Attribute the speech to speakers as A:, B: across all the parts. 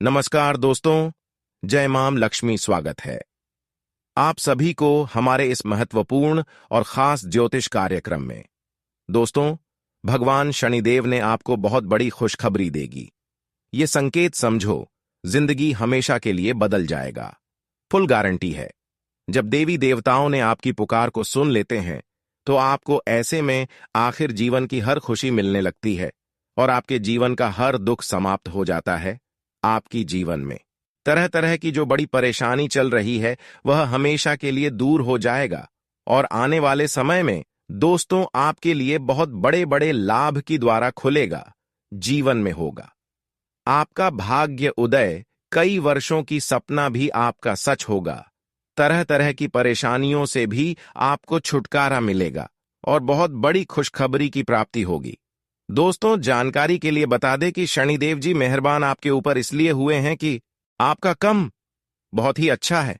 A: नमस्कार दोस्तों, जय मां लक्ष्मी स्वागत है आप सभी को हमारे इस महत्वपूर्ण और खास ज्योतिष कार्यक्रम में। दोस्तों, भगवान शनिदेव ने आपको बहुत बड़ी खुशखबरी देगी। ये संकेत समझो, जिंदगी हमेशा के लिए बदल जाएगा। फुल गारंटी है। जब देवी देवताओं ने आपकी पुकार को सुन लेते हैं तो आपको ऐसे में आखिर जीवन की हर खुशी मिलने लगती है और आपके जीवन का हर दुख समाप्त हो जाता है। आपकी जीवन में तरह तरह की जो बड़ी परेशानी चल रही है वह हमेशा के लिए दूर हो जाएगा और आने वाले समय में दोस्तों आपके लिए बहुत बड़े बड़े लाभ की द्वारा खुलेगा, जीवन में होगा। आपका भाग्य उदय, कई वर्षों की सपना भी आपका सच होगा। तरह तरह की परेशानियों से भी आपको छुटकारा मिलेगा और बहुत बड़ी खुशखबरी की प्राप्ति होगी। दोस्तों, जानकारी के लिए बता दें कि शनिदेव जी मेहरबान आपके ऊपर इसलिए हुए हैं कि आपका कर्म बहुत ही अच्छा है।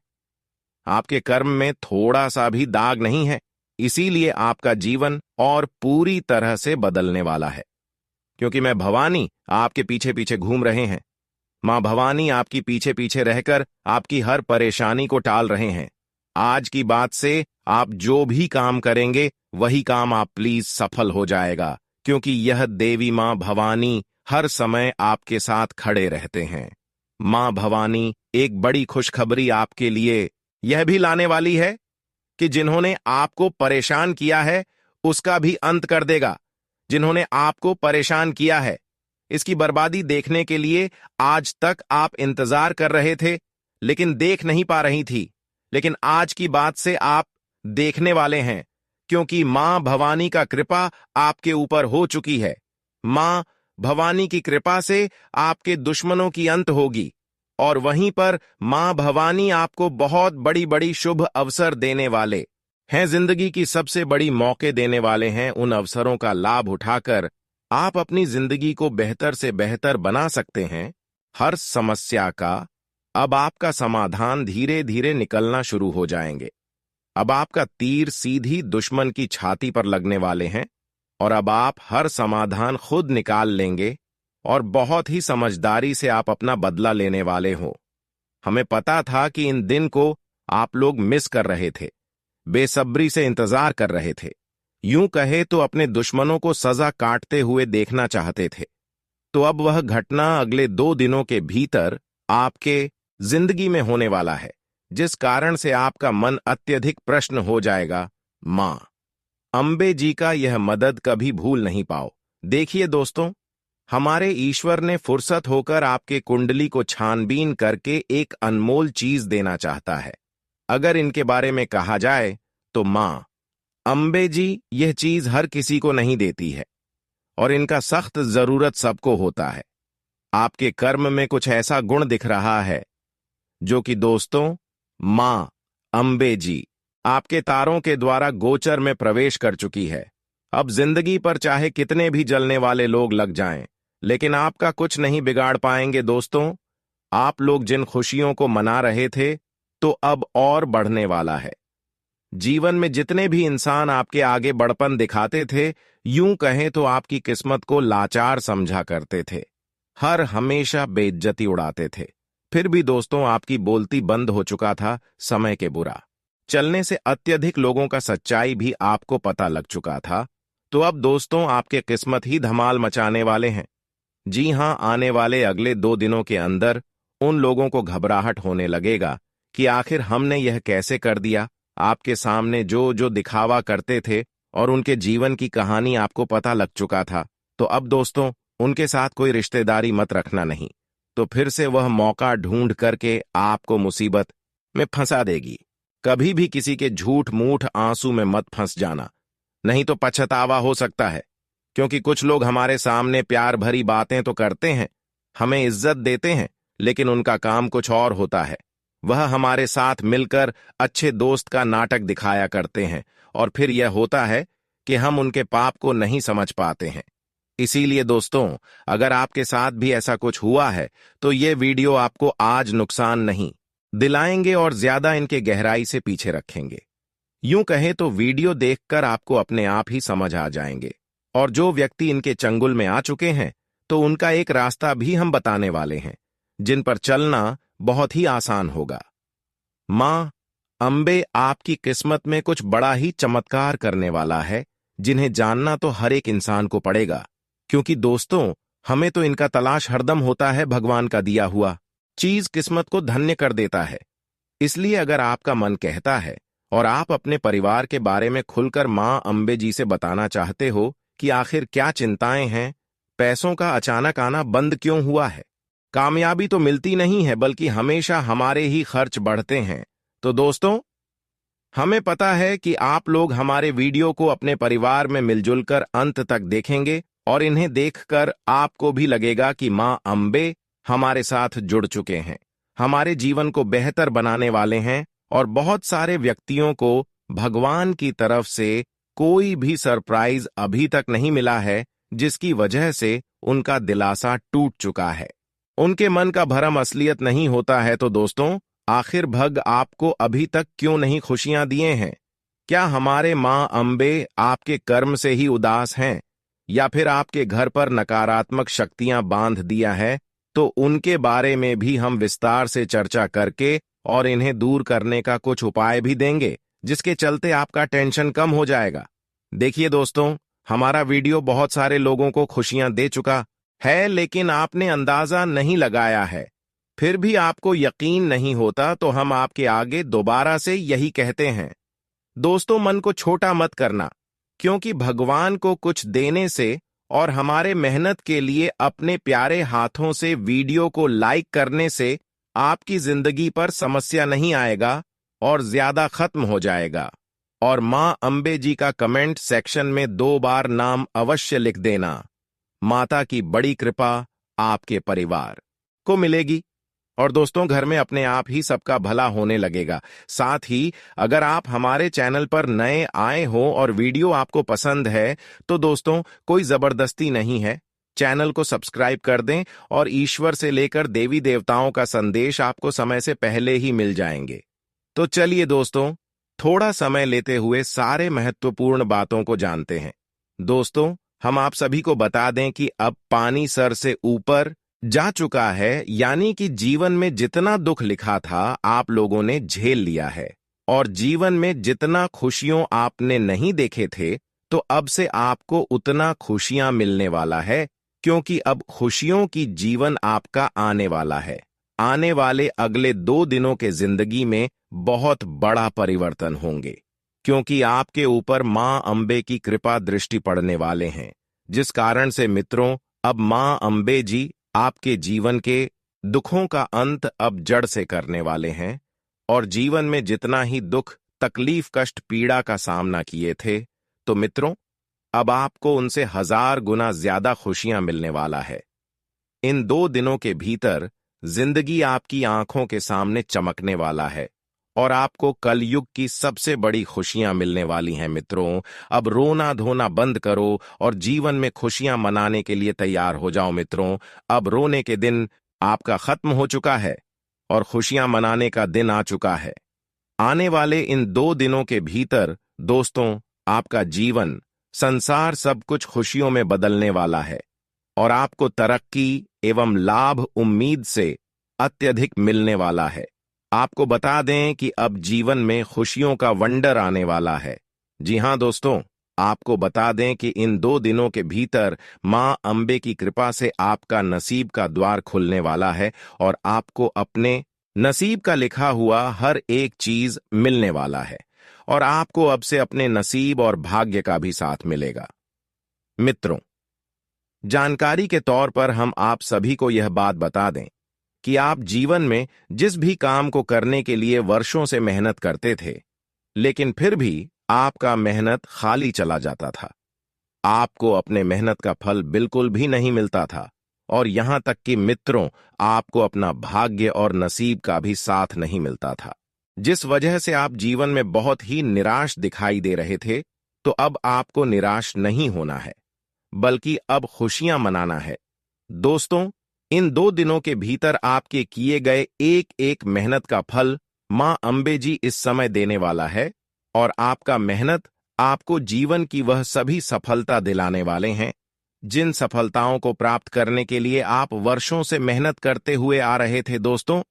A: आपके कर्म में थोड़ा सा भी दाग नहीं है, इसीलिए आपका जीवन और पूरी तरह से बदलने वाला है। क्योंकि मैं भवानी आपके पीछे पीछे घूम रहे हैं। मां भवानी आपकी पीछे पीछे रहकर आपकी हर परेशानी को टाल रहे हैं। आज की बात से आप जो भी काम करेंगे वही काम आप प्लीज सफल हो जाएगा, क्योंकि यह देवी मां भवानी हर समय आपके साथ खड़े रहते हैं। मां भवानी एक बड़ी खुशखबरी आपके लिए यह भी लाने वाली है कि जिन्होंने आपको परेशान किया है उसका भी अंत कर देगा। जिन्होंने आपको परेशान किया है, इसकी बर्बादी देखने के लिए आज तक आप इंतजार कर रहे थे लेकिन देख नहीं पा रही थी, लेकिन आज की बात से आप देखने वाले हैं, क्योंकि मां भवानी का कृपा आपके ऊपर हो चुकी है। मां भवानी की कृपा से आपके दुश्मनों की अंत होगी और वहीं पर मां भवानी आपको बहुत बड़ी बड़ी शुभ अवसर देने वाले हैं। जिंदगी की सबसे बड़ी मौके देने वाले हैं। उन अवसरों का लाभ उठाकर आप अपनी जिंदगी को बेहतर से बेहतर बना सकते हैं। हर समस्या का अब आपका समाधान धीरे धीरे निकलना शुरू हो जाएंगे। अब आपका तीर सीधी दुश्मन की छाती पर लगने वाले हैं और अब आप हर समाधान खुद निकाल लेंगे और बहुत ही समझदारी से आप अपना बदला लेने वाले हो। हमें पता था कि इन दिन को आप लोग मिस कर रहे थे, बेसब्री से इंतजार कर रहे थे। यूं कहे तो अपने दुश्मनों को सजा काटते हुए देखना चाहते थे। तो अब वह घटना अगले 2 दिनों के भीतर आपके जिंदगी में होने वाला है, जिस कारण से आपका मन अत्यधिक प्रश्न हो जाएगा। मां अंबे जी का यह मदद कभी भूल नहीं पाओ। देखिए दोस्तों, हमारे ईश्वर ने फुर्सत होकर आपके कुंडली को छानबीन करके एक अनमोल चीज देना चाहता है। अगर इनके बारे में कहा जाए तो मां अंबे जी यह चीज हर किसी को नहीं देती है और इनका सख्त जरूरत सबको होता है। आपके कर्म में कुछ ऐसा गुण दिख रहा है जो कि दोस्तों मां अंबे जी आपके तारों के द्वारा गोचर में प्रवेश कर चुकी है। अब जिंदगी पर चाहे कितने भी जलने वाले लोग लग जाएं, लेकिन आपका कुछ नहीं बिगाड़ पाएंगे। दोस्तों, आप लोग जिन खुशियों को मना रहे थे तो अब और बढ़ने वाला है। जीवन में जितने भी इंसान आपके आगे बढ़पन दिखाते थे, यूं कहें तो आपकी किस्मत को लाचार समझा करते थे, हर हमेशा बेइज्जती उड़ाते थे। फिर भी दोस्तों आपकी बोलती बंद हो चुका था। समय के बुरा चलने से अत्यधिक लोगों का सच्चाई भी आपको पता लग चुका था। तो अब दोस्तों आपके किस्मत ही धमाल मचाने वाले हैं। जी हां, आने वाले अगले 2 दिनों के अंदर उन लोगों को घबराहट होने लगेगा कि आखिर हमने यह कैसे कर दिया। आपके सामने जो जो दिखावा करते थे और उनके जीवन की कहानी आपको पता लग चुका था, तो अब दोस्तों उनके साथ कोई रिश्तेदारी मत रखना नहीं, तो फिर से वह मौका ढूंढ करके आपको मुसीबत में फंसा देगी। कभी भी किसी के झूठ मूठ आंसू में मत फंस जाना, नहीं तो पछतावा हो सकता है। क्योंकि कुछ लोग हमारे सामने प्यार भरी बातें तो करते हैं, हमें इज्जत देते हैं, लेकिन उनका काम कुछ और होता है। वह हमारे साथ मिलकर अच्छे दोस्त का नाटक दिखाया करते हैं और फिर यह होता है कि हम उनके पाप को नहीं समझ पाते हैं। इसीलिए दोस्तों, अगर आपके साथ भी ऐसा कुछ हुआ है तो ये वीडियो आपको आज नुकसान नहीं दिलाएंगे और ज्यादा इनके गहराई से पीछे रखेंगे। यूं कहें तो वीडियो देखकर आपको अपने आप ही समझ आ जाएंगे। और जो व्यक्ति इनके चंगुल में आ चुके हैं तो उनका एक रास्ता भी हम बताने वाले हैं, जिन पर चलना बहुत ही आसान होगा। मां अंबे आपकी किस्मत में कुछ बड़ा ही चमत्कार करने वाला है, जिन्हें जानना तो हर एक इंसान को पड़ेगा, क्योंकि दोस्तों हमें तो इनका तलाश हरदम होता है। भगवान का दिया हुआ चीज किस्मत को धन्य कर देता है। इसलिए अगर आपका मन कहता है और आप अपने परिवार के बारे में खुलकर मां अंबे जी से बताना चाहते हो कि आखिर क्या चिंताएं हैं, पैसों का अचानक आना बंद क्यों हुआ है, कामयाबी तो मिलती नहीं है बल्कि हमेशा हमारे ही खर्च बढ़ते हैं, तो दोस्तों हमें पता है कि आप लोग हमारे वीडियो को अपने परिवार में मिलजुल कर अंत तक देखेंगे और इन्हें देखकर आपको भी लगेगा कि मां अंबे हमारे साथ जुड़ चुके हैं, हमारे जीवन को बेहतर बनाने वाले हैं। और बहुत सारे व्यक्तियों को भगवान की तरफ से कोई भी सरप्राइज अभी तक नहीं मिला है, जिसकी वजह से उनका दिलासा टूट चुका है। उनके मन का भरम असलियत नहीं होता है। तो दोस्तों आखिर भग आपको अभी तक क्यों नहीं खुशियां दिए हैं? क्या हमारे मां अंबे आपके कर्म से ही उदास हैं, या फिर आपके घर पर नकारात्मक शक्तियां बांध दिया है? तो उनके बारे में भी हम विस्तार से चर्चा करके और इन्हें दूर करने का कुछ उपाय भी देंगे, जिसके चलते आपका टेंशन कम हो जाएगा। देखिए दोस्तों, हमारा वीडियो बहुत सारे लोगों को खुशियां दे चुका है, लेकिन आपने अंदाजा नहीं लगाया है, फिर भी आपको यकीन नहीं होता, तो हम आपके आगे दोबारा से यही कहते हैं। दोस्तों मन को छोटा मत करना, क्योंकि भगवान को कुछ देने से और हमारे मेहनत के लिए अपने प्यारे हाथों से वीडियो को लाइक करने से आपकी जिंदगी पर समस्या नहीं आएगा और ज्यादा खत्म हो जाएगा। और मां अंबे जी का कमेंट सेक्शन में 2 बार नाम अवश्य लिख देना। माता की बड़ी कृपा आपके परिवार को मिलेगी और दोस्तों घर में अपने आप ही सबका भला होने लगेगा। साथ ही अगर आप हमारे चैनल पर नए आए हो और वीडियो आपको पसंद है, तो दोस्तों कोई जबरदस्ती नहीं है, चैनल को सब्सक्राइब कर दें और ईश्वर से लेकर देवी देवताओं का संदेश आपको समय से पहले ही मिल जाएंगे। तो चलिए दोस्तों थोड़ा समय लेते हुए सारे महत्वपूर्ण बातों को जानते हैं। दोस्तों हम आप सभी को बता दें कि अब पानी सर से ऊपर जा चुका है, यानी कि जीवन में जितना दुख लिखा था आप लोगों ने झेल लिया है, और जीवन में जितना खुशियों आपने नहीं देखे थे, तो अब से आपको उतना खुशियां मिलने वाला है, क्योंकि अब खुशियों की जीवन आपका आने वाला है। आने वाले अगले 2 दिनों के जिंदगी में बहुत बड़ा परिवर्तन होंगे, क्योंकि आपके ऊपर मां अंबे की कृपा दृष्टि पड़ने वाले हैं, जिस कारण से मित्रों अब मां अंबे जी आपके जीवन के दुखों का अंत अब जड़ से करने वाले हैं। और जीवन में जितना ही दुख, तकलीफ, कष्ट, पीड़ा का सामना किए थे, तो मित्रों अब आपको उनसे 1000 गुना ज्यादा खुशियां मिलने वाला है। इन 2 दिनों के भीतर जिंदगी आपकी आंखों के सामने चमकने वाला है और आपको कलयुग की सबसे बड़ी खुशियां मिलने वाली हैं। मित्रों अब रोना धोना बंद करो और जीवन में खुशियां मनाने के लिए तैयार हो जाओ। मित्रों अब रोने के दिन आपका खत्म हो चुका है और खुशियां मनाने का दिन आ चुका है। आने वाले इन 2 दिनों के भीतर दोस्तों आपका जीवन, संसार सब कुछ खुशियों में बदलने वाला है और आपको तरक्की एवं लाभ उम्मीद से अत्यधिक मिलने वाला है। आपको बता दें कि अब जीवन में खुशियों का वंडर आने वाला है। जी हां दोस्तों, आपको बता दें कि इन 2 दिनों के भीतर मां अंबे की कृपा से आपका नसीब का द्वार खुलने वाला है और आपको अपने नसीब का लिखा हुआ हर एक चीज मिलने वाला है और आपको अब से अपने नसीब और भाग्य का भी साथ मिलेगा। मित्रों जानकारी के तौर पर हम आप सभी को यह बात बता दें कि आप जीवन में जिस भी काम को करने के लिए वर्षों से मेहनत करते थे, लेकिन फिर भी आपका मेहनत खाली चला जाता था, आपको अपने मेहनत का फल बिल्कुल भी नहीं मिलता था और यहां तक कि मित्रों आपको अपना भाग्य और नसीब का भी साथ नहीं मिलता था, जिस वजह से आप जीवन में बहुत ही निराश दिखाई दे रहे थे। तो अब आपको निराश नहीं होना है, बल्कि अब खुशियां मनाना है। दोस्तों इन 2 दिनों के भीतर आपके किए गए एक एक मेहनत का फल मां अंबे जी इस समय देने वाला है और आपका मेहनत आपको जीवन की वह सभी सफलता दिलाने वाले हैं जिन सफलताओं को प्राप्त करने के लिए आप वर्षों से मेहनत करते हुए आ रहे थे दोस्तों,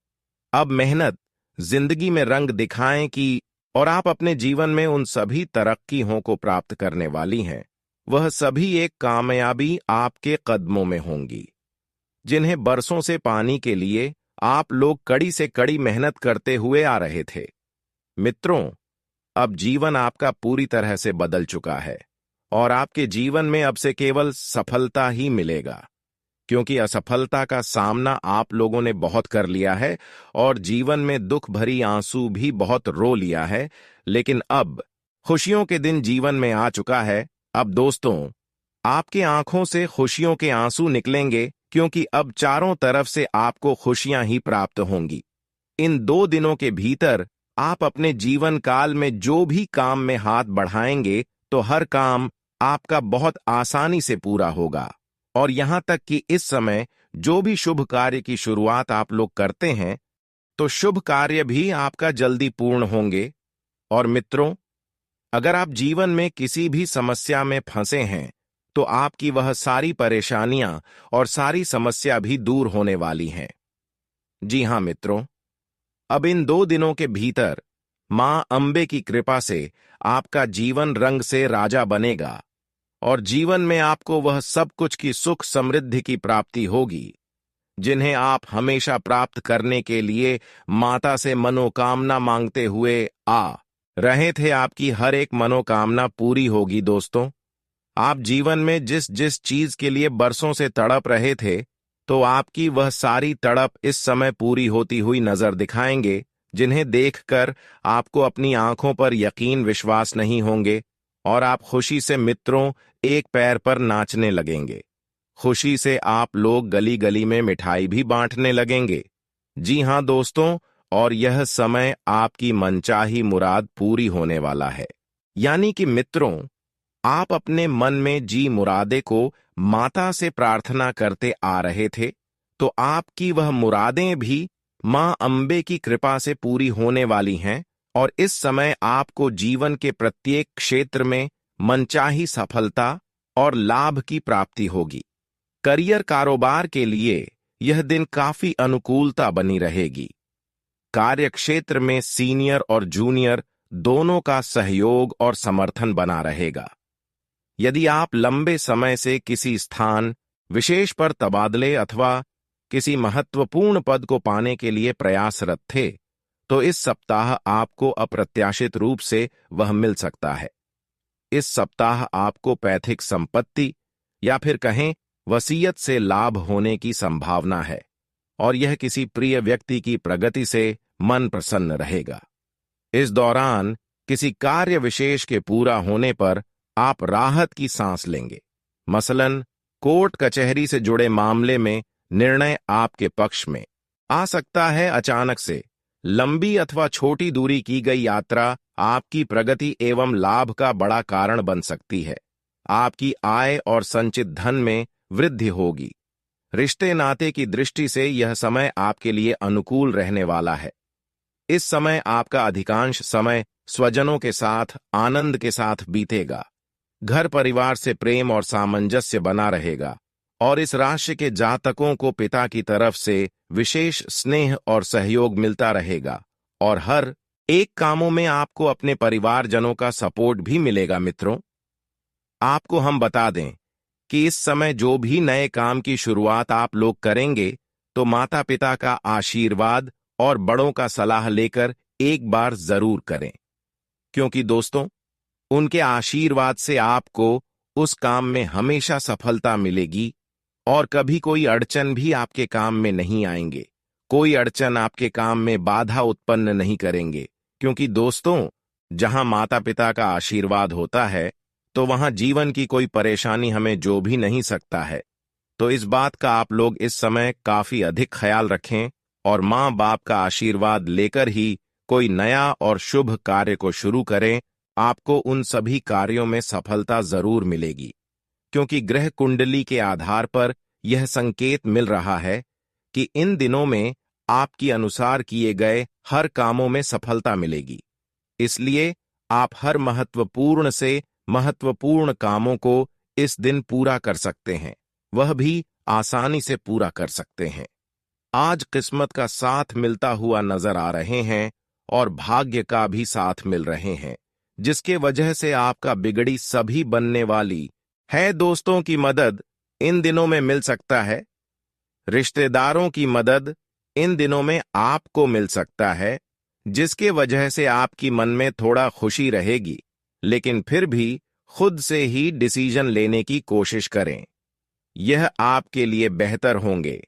A: अब मेहनत जिंदगी में रंग दिखाएं कि और आप अपने जीवन में उन सभी तरक्कीयों को प्राप्त करने वाली हैं। वह सभी एक कामयाबी आपके कदमों में होंगी, जिन्हें बरसों से पाने के लिए आप लोग कड़ी से कड़ी मेहनत करते हुए आ रहे थे। मित्रों, अब जीवन आपका पूरी तरह से बदल चुका है और आपके जीवन में अब से केवल सफलता ही मिलेगा, क्योंकि असफलता का सामना आप लोगों ने बहुत कर लिया है और जीवन में दुख भरी आंसू भी बहुत रो लिया है। लेकिन अब खुशियों के दिन जीवन में आ चुका है। अब दोस्तों, आपके आंखों से खुशियों के आंसू निकलेंगे, क्योंकि अब चारों तरफ से आपको खुशियां ही प्राप्त होंगी। इन 2 दिनों के भीतर आप अपने जीवन काल में जो भी काम में हाथ बढ़ाएंगे तो हर काम आपका बहुत आसानी से पूरा होगा। और यहां तक कि इस समय जो भी शुभ कार्य की शुरुआत आप लोग करते हैं तो शुभ कार्य भी आपका जल्दी पूर्ण होंगे। और मित्रों, अगर आप जीवन में किसी भी समस्या में फंसे हैं तो आपकी वह सारी परेशानियां और सारी समस्या भी दूर होने वाली हैं। जी हां मित्रों, अब इन 2 दिनों के भीतर मां अंबे की कृपा से आपका जीवन रंग से राजा बनेगा और जीवन में आपको वह सब कुछ की सुख समृद्धि की प्राप्ति होगी, जिन्हें आप हमेशा प्राप्त करने के लिए माता से मनोकामना मांगते हुए आ रहे थे। आपकी हर एक मनोकामना पूरी होगी दोस्तों। आप जीवन में जिस जिस चीज के लिए बरसों से तड़प रहे थे, तो आपकी वह सारी तड़प इस समय पूरी होती हुई नजर दिखाएंगे, जिन्हें देखकर आपको अपनी आंखों पर यकीन विश्वास नहीं होंगे और आप खुशी से मित्रों एक पैर पर नाचने लगेंगे। खुशी से आप लोग गली गली में मिठाई भी बांटने लगेंगे। जी हां दोस्तों, और यह समय आपकी मनचाही मुराद पूरी होने वाला है। यानी कि मित्रों, आप अपने मन में जी मुरादे को माता से प्रार्थना करते आ रहे थे, तो आपकी वह मुरादें भी मां अंबे की कृपा से पूरी होने वाली हैं और इस समय आपको जीवन के प्रत्येक क्षेत्र में मनचाही सफलता और लाभ की प्राप्ति होगी। करियर कारोबार के लिए यह दिन काफी अनुकूलता बनी रहेगी। कार्य क्षेत्र में सीनियर और जूनियर दोनों का सहयोग और समर्थन बना रहेगा। यदि आप लंबे समय से किसी स्थान विशेष पर तबादले अथवा किसी महत्वपूर्ण पद को पाने के लिए प्रयासरत थे, तो इस सप्ताह आपको अप्रत्याशित रूप से वह मिल सकता है। इस सप्ताह आपको पैतृक संपत्ति या फिर कहें वसीयत से लाभ होने की संभावना है और यह किसी प्रिय व्यक्ति की प्रगति से मन प्रसन्न रहेगा। इस दौरान किसी कार्य विशेष के पूरा होने पर आप राहत की सांस लेंगे। मसलन कोर्ट कचहरी से जुड़े मामले में निर्णय आपके पक्ष में आ सकता है। अचानक से लंबी अथवा छोटी दूरी की गई यात्रा आपकी प्रगति एवं लाभ का बड़ा कारण बन सकती है। आपकी आय और संचित धन में वृद्धि होगी। रिश्ते नाते की दृष्टि से यह समय आपके लिए अनुकूल रहने वाला है। इस समय आपका अधिकांश समय स्वजनों के साथ आनंद के साथ बीतेगा। घर परिवार से प्रेम और सामंजस्य बना रहेगा और इस राशि के जातकों को पिता की तरफ से विशेष स्नेह और सहयोग मिलता रहेगा और हर एक कामों में आपको अपने परिवारजनों का सपोर्ट भी मिलेगा। मित्रों, आपको हम बता दें कि इस समय जो भी नए काम की शुरुआत आप लोग करेंगे तो माता पिता का आशीर्वाद और बड़ों का सलाह लेकर एक बार जरूर करें, क्योंकि दोस्तों उनके आशीर्वाद से आपको उस काम में हमेशा सफलता मिलेगी और कभी कोई अड़चन भी आपके काम में नहीं आएंगे। कोई अड़चन आपके काम में बाधा उत्पन्न नहीं करेंगे, क्योंकि दोस्तों जहां माता पिता का आशीर्वाद होता है तो वहां जीवन की कोई परेशानी हमें जो भी नहीं सकता है। तो इस बात का आप लोग इस समय काफी अधिक ख्याल रखें और मां बाप का आशीर्वाद लेकर ही कोई नया और शुभ कार्य को शुरू करें। आपको उन सभी कार्यों में सफलता जरूर मिलेगी, क्योंकि ग्रह कुंडली के आधार पर यह संकेत मिल रहा है कि इन दिनों में आपकी अनुसार किए गए हर कामों में सफलता मिलेगी। इसलिए आप हर महत्वपूर्ण से महत्वपूर्ण कामों को इस दिन पूरा कर सकते हैं, वह भी आसानी से पूरा कर सकते हैं। आज किस्मत का साथ मिलता हुआ नजर आ रहे हैं और भाग्य का भी साथ मिल रहे हैं, जिसके वजह से आपका बिगड़ी सभी बनने वाली है। दोस्तों की मदद इन दिनों में मिल सकता है। रिश्तेदारों की मदद इन दिनों में आपको मिल सकता है, जिसके वजह से आपकी मन में थोड़ा खुशी रहेगी, लेकिन फिर भी खुद से ही डिसीजन लेने की कोशिश करें। यह आपके लिए बेहतर होंगे।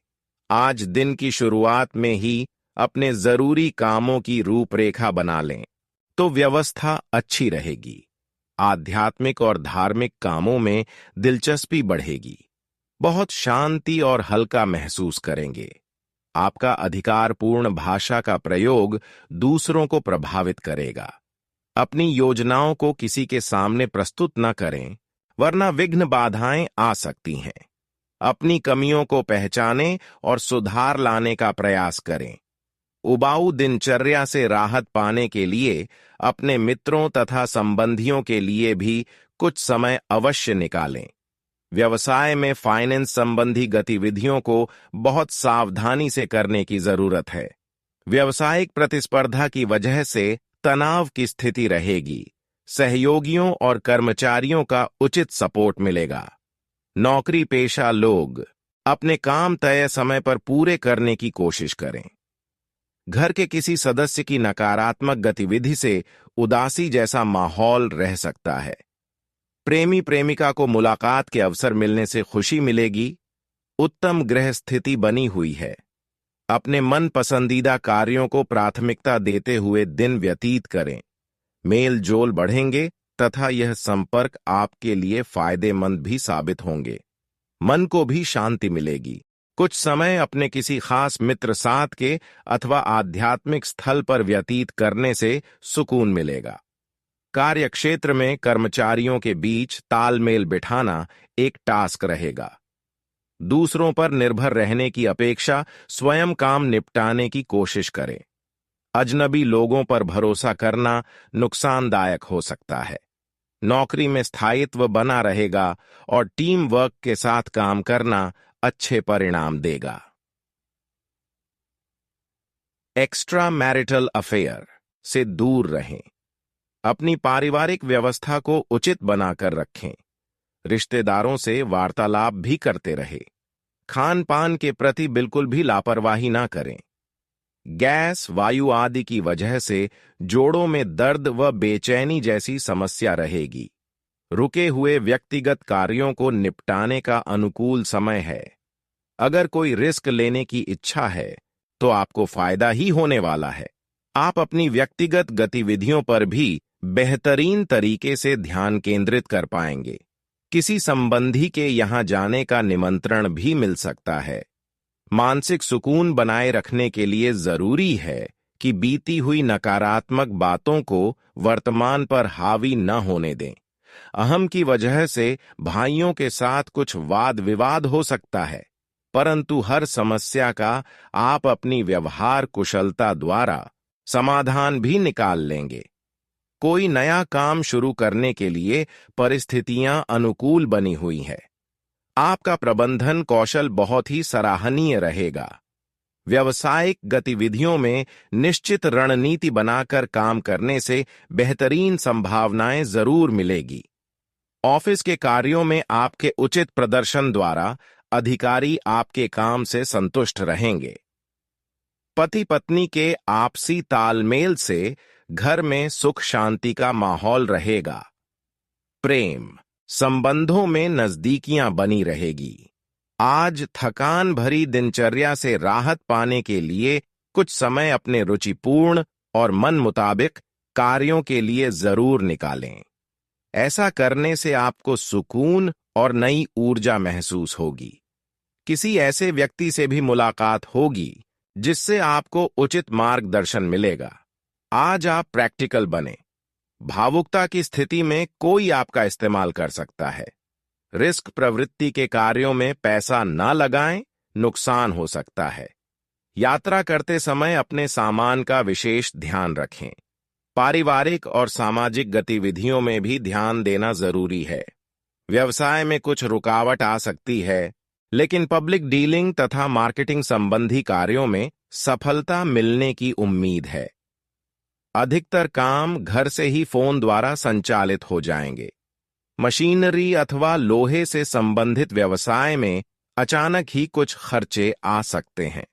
A: आज दिन की शुरुआत में ही अपने जरूरी कामों की रूपरेखा बना लें, तो व्यवस्था अच्छी रहेगी। आध्यात्मिक और धार्मिक कामों में दिलचस्पी बढ़ेगी। बहुत शांति और हल्का महसूस करेंगे। आपका अधिकारपूर्ण भाषा का प्रयोग दूसरों को प्रभावित करेगा। अपनी योजनाओं को किसी के सामने प्रस्तुत न करें, वरना विघ्न बाधाएं आ सकती हैं। अपनी कमियों को पहचानें और सुधार लाने का प्रयास करें। उबाऊ दिनचर्या से राहत पाने के लिए अपने मित्रों तथा संबंधियों के लिए भी कुछ समय अवश्य निकालें। व्यवसाय में फाइनेंस संबंधी गतिविधियों को बहुत सावधानी से करने की जरूरत है। व्यावसायिक प्रतिस्पर्धा की वजह से तनाव की स्थिति रहेगी। सहयोगियों और कर्मचारियों का उचित सपोर्ट मिलेगा। नौकरी पेशा लोग अपने काम तय समय पर पूरे करने की कोशिश करें। घर के किसी सदस्य की नकारात्मक गतिविधि से उदासी जैसा माहौल रह सकता है। प्रेमी प्रेमिका को मुलाकात के अवसर मिलने से खुशी मिलेगी। उत्तम गृह स्थिति बनी हुई है। अपने मन पसंदीदा कार्यों को प्राथमिकता देते हुए दिन व्यतीत करें। मेल जोल बढ़ेंगे तथा यह संपर्क आपके लिए फायदेमंद भी साबित होंगे। मन को भी शांति मिलेगी। कुछ समय अपने किसी खास मित्र साथ के अथवा आध्यात्मिक स्थल पर व्यतीत करने से सुकून मिलेगा। कार्यक्षेत्र में कर्मचारियों के बीच तालमेल बिठाना एक टास्क रहेगा। दूसरों पर निर्भर रहने की अपेक्षा स्वयं काम निपटाने की कोशिश करें। अजनबी लोगों पर भरोसा करना नुकसानदायक हो सकता है। नौकरी में स्थायित्व बना रहेगा और टीम वर्क के साथ काम करना अच्छे परिणाम देगा। एक्स्ट्रा मैरिटल अफेयर से दूर रहें। अपनी पारिवारिक व्यवस्था को उचित बनाकर रखें। रिश्तेदारों से वार्तालाप भी करते रहे। खान पान के प्रति बिल्कुल भी लापरवाही ना करें। गैस, वायु आदि की वजह से जोड़ों में दर्द व बेचैनी जैसी समस्या रहेगी। रुके हुए व्यक्तिगत कार्यों को निपटाने का अनुकूल समय है। अगर कोई रिस्क लेने की इच्छा है तो आपको फायदा ही होने वाला है। आप अपनी व्यक्तिगत गतिविधियों पर भी बेहतरीन तरीके से ध्यान केंद्रित कर पाएंगे। किसी संबंधी के यहां जाने का निमंत्रण भी मिल सकता है। मानसिक सुकून बनाए रखने के लिए जरूरी है कि बीती हुई नकारात्मक बातों को वर्तमान पर हावी न होने दें। अहम की वजह से भाइयों के साथ कुछ वाद विवाद हो सकता है, परंतु हर समस्या का आप अपनी व्यवहार कुशलता द्वारा समाधान भी निकाल लेंगे। कोई नया काम शुरू करने के लिए परिस्थितियां अनुकूल बनी हुई हैं। आपका प्रबंधन कौशल बहुत ही सराहनीय रहेगा। व्यावसायिक गतिविधियों में निश्चित रणनीति बनाकर काम करने से बेहतरीन संभावनाएं जरूर मिलेगी। ऑफिस के कार्यों में आपके उचित प्रदर्शन द्वारा अधिकारी आपके काम से संतुष्ट रहेंगे। पति पत्नी के आपसी तालमेल से घर में सुख शांति का माहौल रहेगा। प्रेम संबंधों में नजदीकियां बनी रहेगी। आज थकान भरी दिनचर्या से राहत पाने के लिए कुछ समय अपने रुचिपूर्ण और मन मुताबिक कार्यों के लिए जरूर निकालें। ऐसा करने से आपको सुकून और नई ऊर्जा महसूस होगी। किसी ऐसे व्यक्ति से भी मुलाकात होगी जिससे आपको उचित मार्गदर्शन मिलेगा। आज आप प्रैक्टिकल बने। भावुकता की स्थिति में कोई आपका इस्तेमाल कर सकता है। रिस्क प्रवृत्ति के कार्यों में पैसा ना लगाएं, नुकसान हो सकता है। यात्रा करते समय अपने सामान का विशेष ध्यान रखें। पारिवारिक और सामाजिक गतिविधियों में भी ध्यान देना जरूरी है। व्यवसाय में कुछ रुकावट आ सकती है, लेकिन पब्लिक डीलिंग तथा मार्केटिंग संबंधी कार्यों में सफलता मिलने की उम्मीद है। अधिकतर काम घर से ही फोन द्वारा संचालित हो जाएंगे। मशीनरी अथवा लोहे से संबंधित व्यवसाय में अचानक ही कुछ खर्चे आ सकते हैं।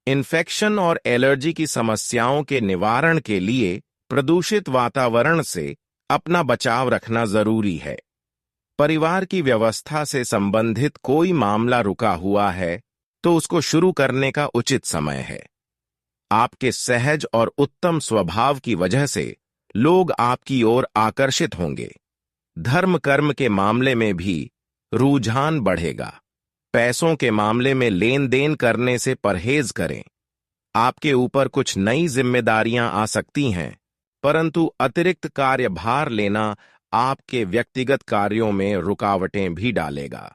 A: इन्फेक्शन और एलर्जी की समस्याओं के निवारण के लिए प्रदूषित वातावरण से अपना बचाव रखना जरूरी है। परिवार की व्यवस्था से संबंधित कोई मामला रुका हुआ है तो उसको शुरू करने का उचित समय है। आपके सहज और उत्तम स्वभाव की वजह से लोग आपकी ओर आकर्षित होंगे। धर्म कर्म के मामले में भी रुझान बढ़ेगा। पैसों के मामले में लेन देन करने से परहेज करें। आपके ऊपर कुछ नई जिम्मेदारियां आ सकती हैं, परंतु अतिरिक्त कार्यभार लेना आपके व्यक्तिगत कार्यों में रुकावटें भी डालेगा।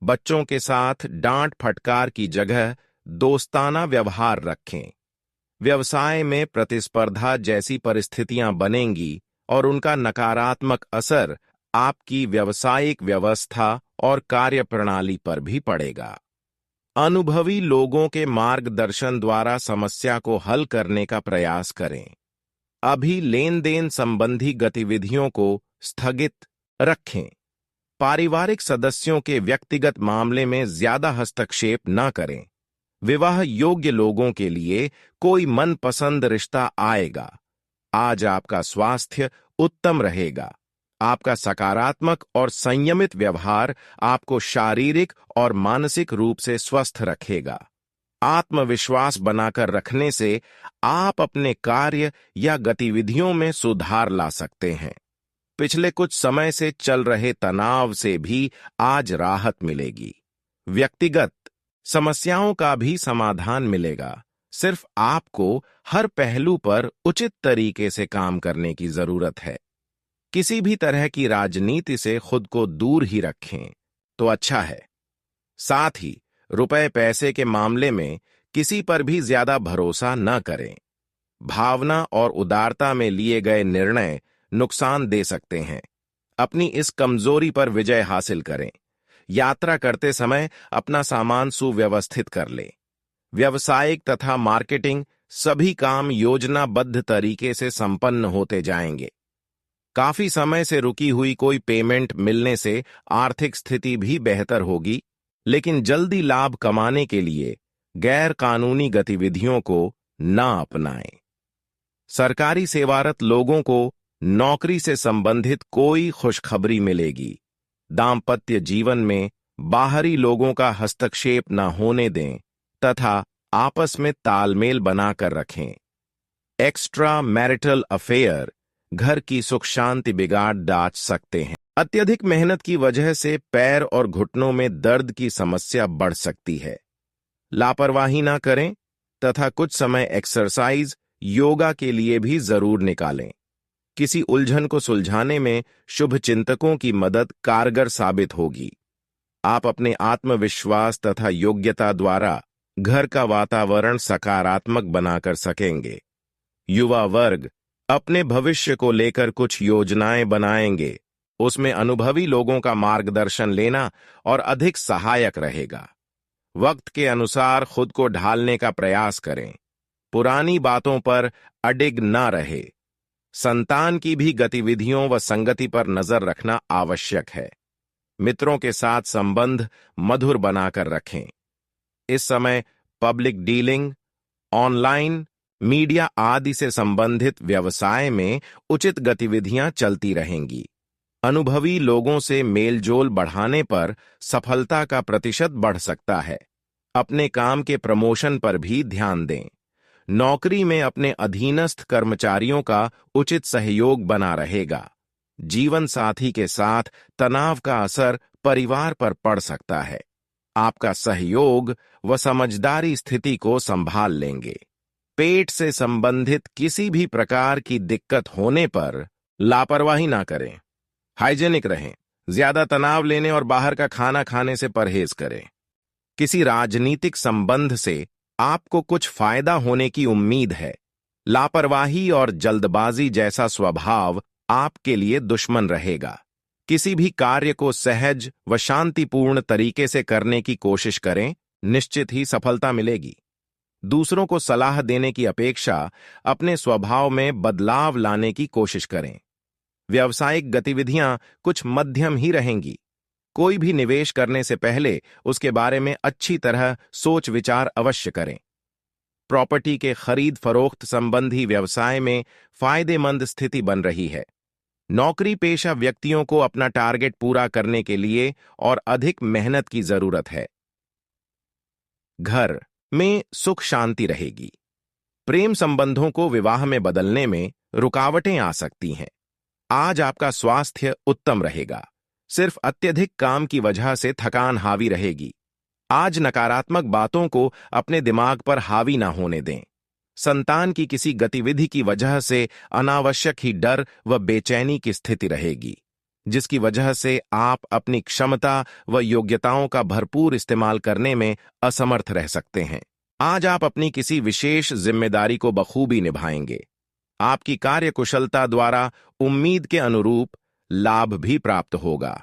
A: बच्चों के साथ डांट फटकार की जगह दोस्ताना व्यवहार रखें। व्यवसाय में प्रतिस्पर्धा जैसी परिस्थितियां बनेंगी और उनका नकारात्मक असर आपकी व्यावसायिक व्यवस्था और कार्यप्रणाली पर भी पड़ेगा। अनुभवी लोगों के मार्गदर्शन द्वारा समस्या को हल करने का प्रयास करें। अभी लेन देन संबंधी गतिविधियों को स्थगित रखें। पारिवारिक सदस्यों के व्यक्तिगत मामले में ज्यादा हस्तक्षेप न करें। विवाह योग्य लोगों के लिए कोई मनपसंद रिश्ता आएगा। आज आपका स्वास्थ्य उत्तम रहेगा। आपका सकारात्मक और संयमित व्यवहार आपको शारीरिक और मानसिक रूप से स्वस्थ रखेगा। आत्मविश्वास बनाकर रखने से आप अपने कार्य या गतिविधियों में सुधार ला सकते हैं। पिछले कुछ समय से चल रहे तनाव से भी आज राहत मिलेगी। व्यक्तिगत समस्याओं का भी समाधान मिलेगा। सिर्फ आपको हर पहलू पर उचित तरीके से काम करने की जरूरत है। किसी भी तरह की राजनीति से खुद को दूर ही रखें तो अच्छा है। साथ ही रुपए पैसे के मामले में किसी पर भी ज्यादा भरोसा न करें। भावना और उदारता में लिए गए निर्णय नुकसान दे सकते हैं। अपनी इस कमजोरी पर विजय हासिल करें। यात्रा करते समय अपना सामान सुव्यवस्थित कर लें। व्यावसायिक तथा मार्केटिंग सभी काम योजनाबद्ध तरीके से संपन्न होते जाएंगे। काफी समय से रुकी हुई कोई पेमेंट मिलने से आर्थिक स्थिति भी बेहतर होगी, लेकिन जल्दी लाभ कमाने के लिए गैर कानूनी गतिविधियों को ना अपनाएं। सरकारी सेवारत लोगों को नौकरी से संबंधित कोई खुशखबरी मिलेगी। दाम्पत्य जीवन में बाहरी लोगों का हस्तक्षेप न होने दें तथा आपस में तालमेल बनाकर रखें। एक्स्ट्रा मैरिटल अफेयर घर की सुख शांति बिगाड़ डाल सकते हैं। अत्यधिक मेहनत की वजह से पैर और घुटनों में दर्द की समस्या बढ़ सकती है। लापरवाही ना करें तथा कुछ समय एक्सरसाइज, योगा के लिए भी जरूर निकालें। किसी उलझन को सुलझाने में शुभ चिंतकों की मदद कारगर साबित होगी। आप अपने आत्मविश्वास तथा योग्यता द्वारा घर का वातावरण सकारात्मक बनाकर सकेंगे। युवा वर्ग अपने भविष्य को लेकर कुछ योजनाएं बनाएंगे। उसमें अनुभवी लोगों का मार्गदर्शन लेना और अधिक सहायक रहेगा। वक्त के अनुसार खुद को ढालने का प्रयास करें। पुरानी बातों पर अडिग न रहे। संतान की भी गतिविधियों व संगति पर नजर रखना आवश्यक है। मित्रों के साथ संबंध मधुर बनाकर रखें। इस समय पब्लिक डीलिंग, ऑनलाइन मीडिया आदि से संबंधित व्यवसाय में उचित गतिविधियां चलती रहेंगी। अनुभवी लोगों से मेलजोल बढ़ाने पर सफलता का प्रतिशत बढ़ सकता है। अपने काम के प्रमोशन पर भी ध्यान दें। नौकरी में अपने अधीनस्थ कर्मचारियों का उचित सहयोग बना रहेगा। जीवन साथी के साथ तनाव का असर परिवार पर पड़ सकता है। आपका सहयोग व समझदारी स्थिति को संभाल लेंगे। पेट से संबंधित किसी भी प्रकार की दिक्कत होने पर लापरवाही ना करें। हाइजेनिक रहें। ज्यादा तनाव लेने और बाहर का खाना खाने से परहेज करें। किसी राजनीतिक संबंध से आपको कुछ फायदा होने की उम्मीद है। लापरवाही और जल्दबाजी जैसा स्वभाव आपके लिए दुश्मन रहेगा। किसी भी कार्य को सहज व शांतिपूर्ण तरीके से करने की कोशिश करें, निश्चित ही सफलता मिलेगी। दूसरों को सलाह देने की अपेक्षा अपने स्वभाव में बदलाव लाने की कोशिश करें। व्यावसायिक गतिविधियां कुछ मध्यम ही रहेंगी। कोई भी निवेश करने से पहले उसके बारे में अच्छी तरह सोच विचार अवश्य करें। प्रॉपर्टी के खरीद फरोख्त संबंधी व्यवसाय में फायदेमंद स्थिति बन रही है। नौकरी पेशा व्यक्तियों को अपना टारगेट पूरा करने के लिए और अधिक मेहनत की जरूरत है। घर में सुख शांति रहेगी। प्रेम संबंधों को विवाह में बदलने में रुकावटें आ सकती हैं। आज आपका स्वास्थ्य उत्तम रहेगा। सिर्फ अत्यधिक काम की वजह से थकान हावी रहेगी। आज नकारात्मक बातों को अपने दिमाग पर हावी ना होने दें। संतान की किसी गतिविधि की वजह से अनावश्यक ही डर व बेचैनी की स्थिति रहेगी, जिसकी वजह से आप अपनी क्षमता व योग्यताओं का भरपूर इस्तेमाल करने में असमर्थ रह सकते हैं। आज आप अपनी किसी विशेष जिम्मेदारी को बखूबी निभाएंगे। आपकी कार्यकुशलता द्वारा उम्मीद के अनुरूप लाभ भी प्राप्त होगा।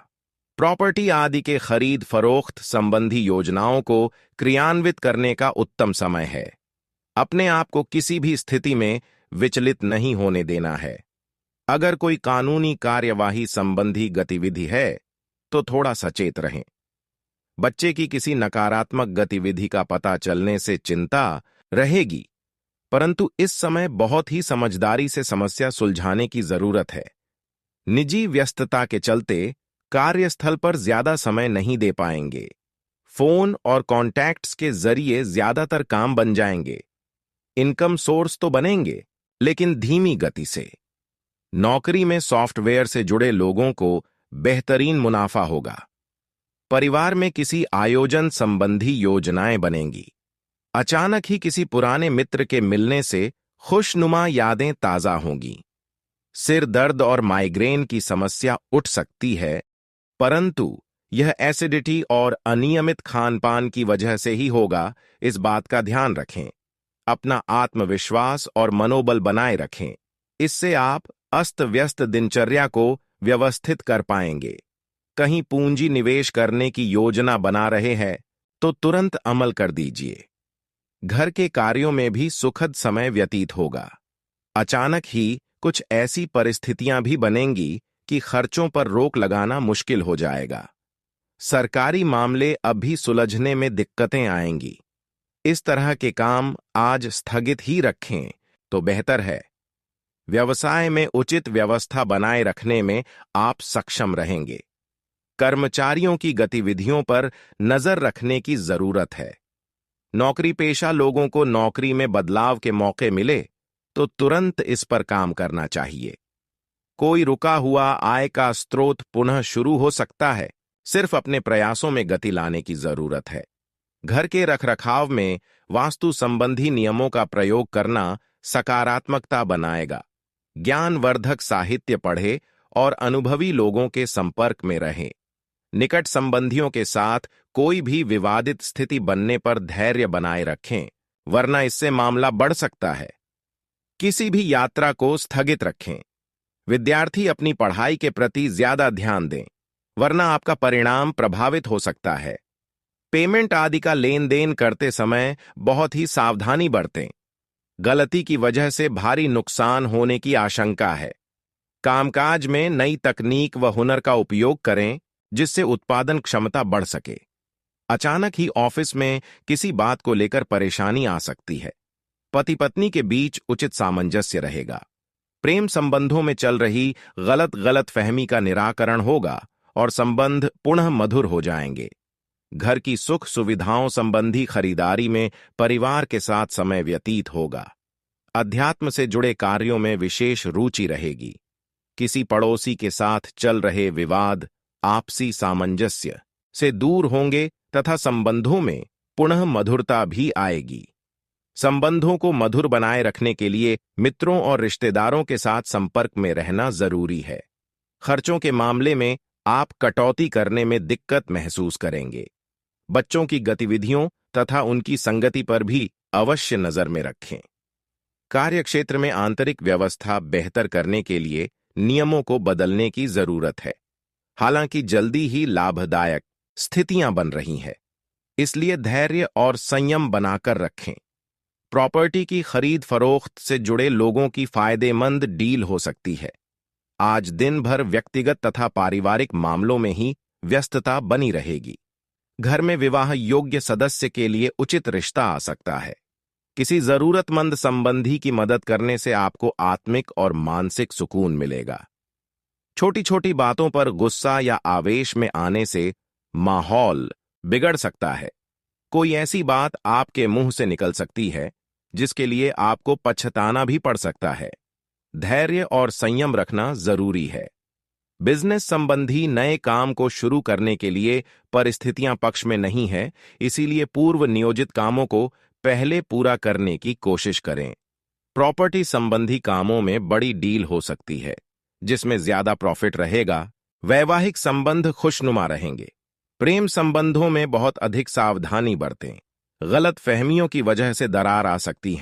A: प्रॉपर्टी आदि के खरीद फरोख्त संबंधी योजनाओं को क्रियान्वित करने का उत्तम समय है। अपने आप को किसी भी स्थिति में विचलित नहीं होने देना है। अगर कोई कानूनी कार्यवाही संबंधी गतिविधि है तो थोड़ा सचेत रहें। बच्चे की किसी नकारात्मक गतिविधि का पता चलने से चिंता रहेगी, परंतु इस समय बहुत ही समझदारी से समस्या सुलझाने की जरूरत है। निजी व्यस्तता के चलते कार्यस्थल पर ज्यादा समय नहीं दे पाएंगे। फोन और कॉन्टैक्ट्स के जरिए ज्यादातर काम बन जाएंगे। इनकम सोर्स तो बनेंगे, लेकिन धीमी गति से। नौकरी में सॉफ्टवेयर से जुड़े लोगों को बेहतरीन मुनाफा होगा। परिवार में किसी आयोजन संबंधी योजनाएं बनेंगी। अचानक ही किसी पुराने मित्र के मिलने से खुशनुमा यादें ताजा होंगी। सिर दर्द और माइग्रेन की समस्या उठ सकती है, परंतु यह एसिडिटी और अनियमित खानपान की वजह से ही होगा, इस बात का ध्यान रखें। अपना आत्मविश्वास और मनोबल बनाए रखें। इससे आप अस्त व्यस्त दिनचर्या को व्यवस्थित कर पाएंगे। कहीं पूंजी निवेश करने की योजना बना रहे हैं तो तुरंत अमल कर दीजिए। घर के कार्यों में भी सुखद समय व्यतीत होगा। अचानक ही कुछ ऐसी परिस्थितियां भी बनेंगी कि खर्चों पर रोक लगाना मुश्किल हो जाएगा। सरकारी मामले अब भी सुलझने में दिक्कतें आएंगी। इस तरह के काम आज स्थगित ही रखें तो बेहतर है। व्यवसाय में उचित व्यवस्था बनाए रखने में आप सक्षम रहेंगे। कर्मचारियों की गतिविधियों पर नजर रखने की जरूरत है। नौकरी पेशा लोगों को नौकरी में बदलाव के मौके मिले तो तुरंत इस पर काम करना चाहिए। कोई रुका हुआ आय का स्रोत पुनः शुरू हो सकता है। सिर्फ अपने प्रयासों में गति लाने की जरूरत है। घर के रखरखाव में वास्तु संबंधी नियमों का प्रयोग करना सकारात्मकता बनाएगा। ज्ञानवर्धक साहित्य पढ़े और अनुभवी लोगों के संपर्क में रहें। निकट संबंधियों के साथ कोई भी विवादित स्थिति बनने पर धैर्य बनाए रखें, वरना इससे मामला बढ़ सकता है। किसी भी यात्रा को स्थगित रखें। विद्यार्थी अपनी पढ़ाई के प्रति ज्यादा ध्यान दें, वरना आपका परिणाम प्रभावित हो सकता है। पेमेंट आदि का लेन देन करते समय बहुत ही सावधानी बरतें। गलती की वजह से भारी नुकसान होने की आशंका है। कामकाज में नई तकनीक व हुनर का उपयोग करें, जिससे उत्पादन क्षमता बढ़ सके। अचानक ही ऑफिस में किसी बात को लेकर परेशानी आ सकती है। पति पत्नी के बीच उचित सामंजस्य रहेगा। प्रेम संबंधों में चल रही गलतफहमी का निराकरण होगा और संबंध पुनः मधुर हो जाएंगे। घर की सुख सुविधाओं संबंधी खरीदारी में परिवार के साथ समय व्यतीत होगा। अध्यात्म से जुड़े कार्यों में विशेष रुचि रहेगी। किसी पड़ोसी के साथ चल रहे विवाद आपसी सामंजस्य से दूर होंगे तथा संबंधों में पुनः मधुरता भी आएगी। संबंधों को मधुर बनाए रखने के लिए मित्रों और रिश्तेदारों के साथ संपर्क में रहना जरूरी है। खर्चों के मामले में आप कटौती करने में दिक्कत महसूस करेंगे। बच्चों की गतिविधियों तथा उनकी संगति पर भी अवश्य नजर में रखें। कार्यक्षेत्र में आंतरिक व्यवस्था बेहतर करने के लिए नियमों को बदलने की जरूरत है। हालांकि जल्दी ही लाभदायक स्थितियां बन रही हैं, इसलिए धैर्य और संयम बनाकर रखें। प्रॉपर्टी की खरीद फरोख्त से जुड़े लोगों की फायदेमंद डील हो सकती है। आज दिन भर व्यक्तिगत तथा पारिवारिक मामलों में ही व्यस्तता बनी रहेगी। घर में विवाह योग्य सदस्य के लिए उचित रिश्ता आ सकता है। किसी जरूरतमंद संबंधी की मदद करने से आपको आत्मिक और मानसिक सुकून मिलेगा। छोटी छोटी बातों पर गुस्सा या आवेश में आने से माहौल बिगड़ सकता है। कोई ऐसी बात आपके मुंह से निकल सकती है जिसके लिए आपको पछताना भी पड़ सकता है। धैर्य और संयम रखना जरूरी है। बिजनेस संबंधी नए काम को शुरू करने के लिए परिस्थितियां पक्ष में नहीं है, इसीलिए पूर्व नियोजित कामों को पहले पूरा करने की कोशिश करें। प्रॉपर्टी संबंधी कामों में बड़ी डील हो सकती है जिसमें ज्यादा प्रॉफिट रहेगा। वैवाहिक संबंध खुशनुमा रहेंगे। प्रेम संबंधों में बहुत अधिक सावधानी बरतें। गलत फहमियों की वजह से दरार आ सकती है।